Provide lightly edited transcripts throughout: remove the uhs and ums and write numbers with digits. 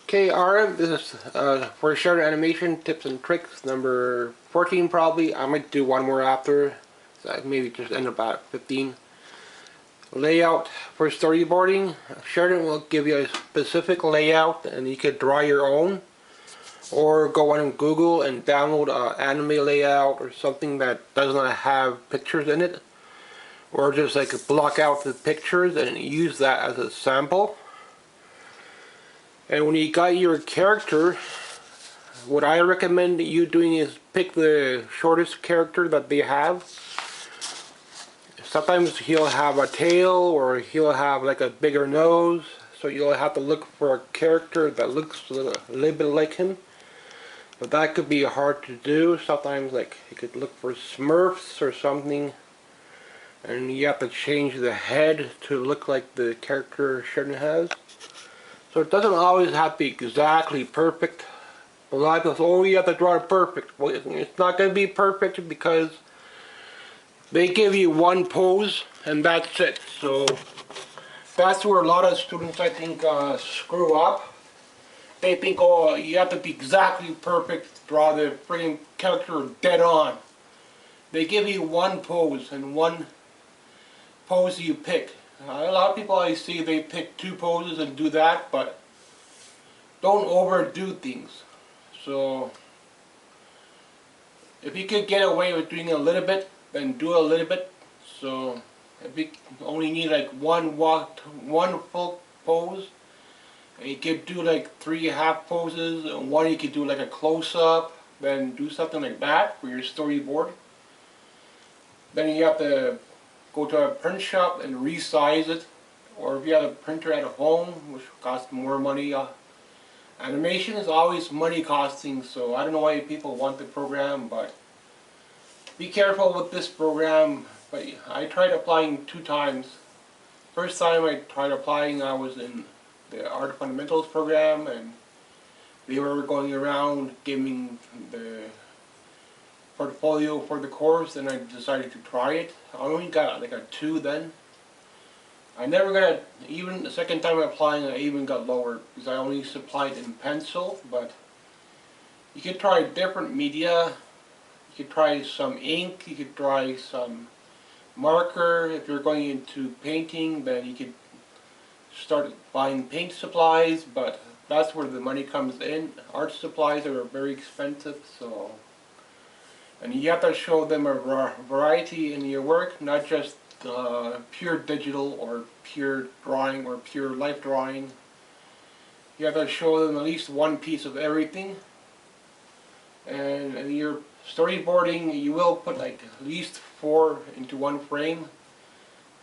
Okay, RM, this is for Sheridan Animation Tips and Tricks number 14 probably. I might do one more after, so I maybe just end up at 15. Layout for storyboarding. Sheridan will give you a specific layout and you could draw your own. Or go on Google and download an anime layout or something that does not have pictures in it. Or just like block out the pictures and use that as a sample. And when you got your character, what I recommend you doing is pick the shortest character that they have. Sometimes he'll have a tail or he'll have like a bigger nose, so you'll have to look for a character that looks a little bit like him. But that could be hard to do. Sometimes like you could look for Smurfs or something, and you have to change the head to look like the character Sheridan has. So it doesn't always have to be exactly perfect. A lot of people say, oh, you have to draw it perfect. Well, it's not going to be perfect because they give you one pose and that's it. So that's where a lot of students, I think, screw up. They think, oh, you have to be exactly perfect, draw the freaking character dead on. They give you one pose and one pose you pick. A lot of people I see, they pick two poses and do that, but don't overdo things. So if you could get away with doing a little bit, then do a little bit. So if you only need like one full pose, and you could do like 3 half poses, and one you could do like a close-up, then do something like that for your storyboard. Then you have to go to a print shop and resize it, or if you have a printer at home, which costs more money. Animation is always money costing, so I don't know why people want the program, but be careful with this program. But I tried applying 2 times. First time I tried applying, I was in the Art Fundamentals program, and they were going around giving the portfolio for the course, and I decided to try it. I only got like a 2 then. I never got a, even the second time applying, I even got lower because I only supplied in pencil. But you could try different media. You could try some ink, you could try some marker. If you're going into painting, then you could start buying paint supplies, but that's where the money comes in. Art supplies are very expensive, so, and you have to show them a variety in your work, not just pure digital or pure drawing or pure life drawing. You have to show them at least one piece of everything. And in your storyboarding, you will put like at least 4 into one frame.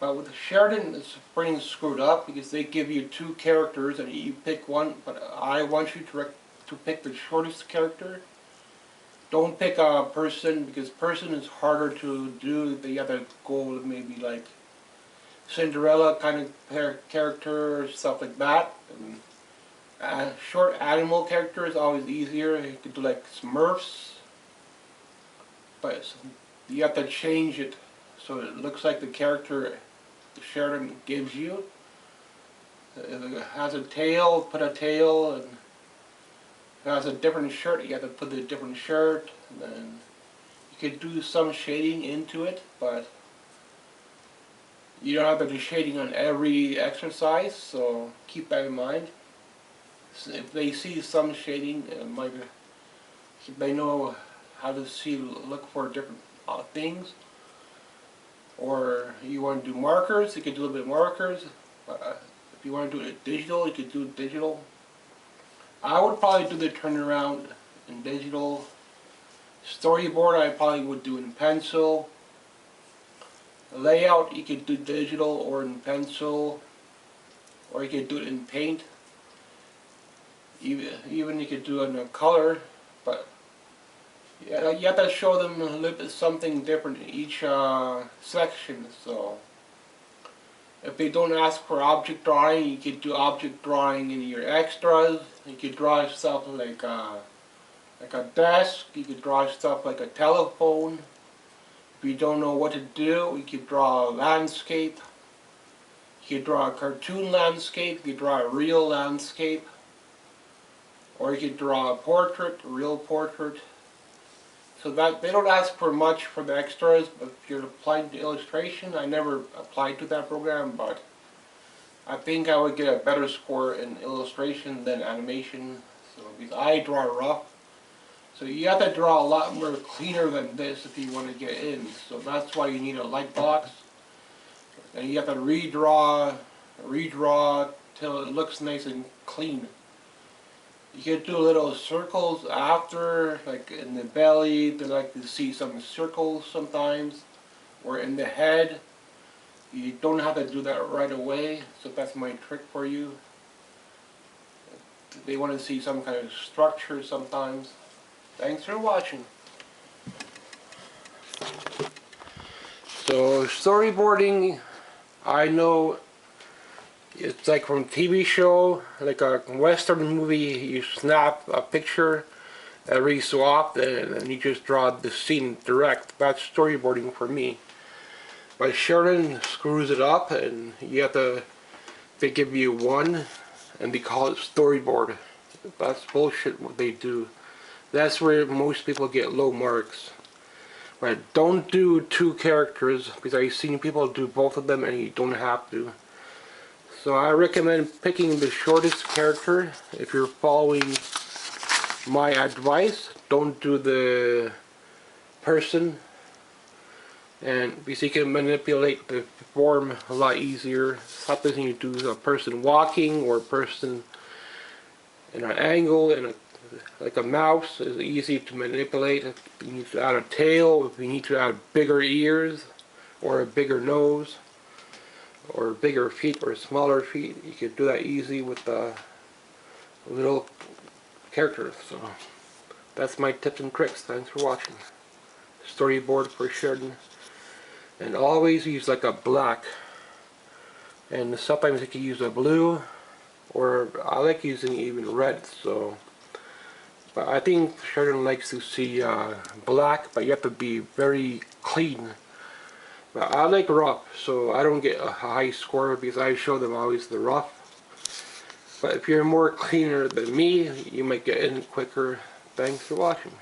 But with Sheridan, it's pretty screwed up because they give you 2 characters and you pick one. But I want you to pick the shortest character. Don't pick a person, because person is harder to do. You have to go with maybe like Cinderella kind of character or stuff like that. And short animal character is always easier. You could do like Smurfs, but you have to change it so it looks like the character Sheridan gives you. If it has a tail, put a tail, and if it has a different shirt, you have to put a different shirt. And then you could do some shading into it, but you don't have to do shading on every exercise, so keep that in mind. So if they see some shading, they know how to look for different things. Or you want to do markers, you could do a little bit of markers. If you want to do it digital, you could do it digital. I would probably do the turnaround in digital. Storyboard, I probably would do in pencil. Layout, you could do digital or in pencil, or you could do it in paint. Even you could do it in a color, but yeah, you have to show them a little bit something different in each section. So if they don't ask for object drawing, you could do object drawing in your extras. You could draw stuff like a desk. You could draw stuff like a telephone. If you don't know what to do, you could draw a landscape. You could draw a cartoon landscape. You could draw a real landscape. or you can draw a portrait, a real portrait. So that they don't ask for much for the extras, but if you're applying to illustration, I never applied to that program, but I think I would get a better score in illustration than animation. So because I draw rough, so you have to draw a lot more cleaner than this if you want to get in. So that's why you need a light box, and you have to redraw till it looks nice and clean. You can do little circles after, like in the belly, they like to see some circles sometimes, or in the head. You don't have to do that right away, so that's my trick for you. They want to see some kind of structure sometimes. Thanks for watching. So storyboarding, I know it's like from TV show, like a Western movie, you snap a picture every so often and you just draw the scene direct. That's storyboarding for me. But Sheridan screws it up, and you have to, they give you one and they call it storyboard. That's bullshit what they do. That's where most people get low marks. But don't do two characters, because I've seen people do both of them and you don't have to. So I recommend picking the shortest character. If you're following my advice, don't do the person, and because you can manipulate the form a lot easier. Sometimes you do a person walking or a person in an angle, and like a mouse is easy to manipulate. If you need to add a tail, if you need to add bigger ears or a bigger nose, or bigger feet or smaller feet, you can do that easy with the little characters. So that's my tips and tricks. Thanks for watching. Storyboard for Sheridan. And always use like a black, and sometimes you can use a blue, or I like using even red. So but I think Sheridan likes to see black, but you have to be very clean. But I like rough, so I don't get a high score because I show them always the rough. But if you're more cleaner than me, you might get in quicker. Thanks for watching.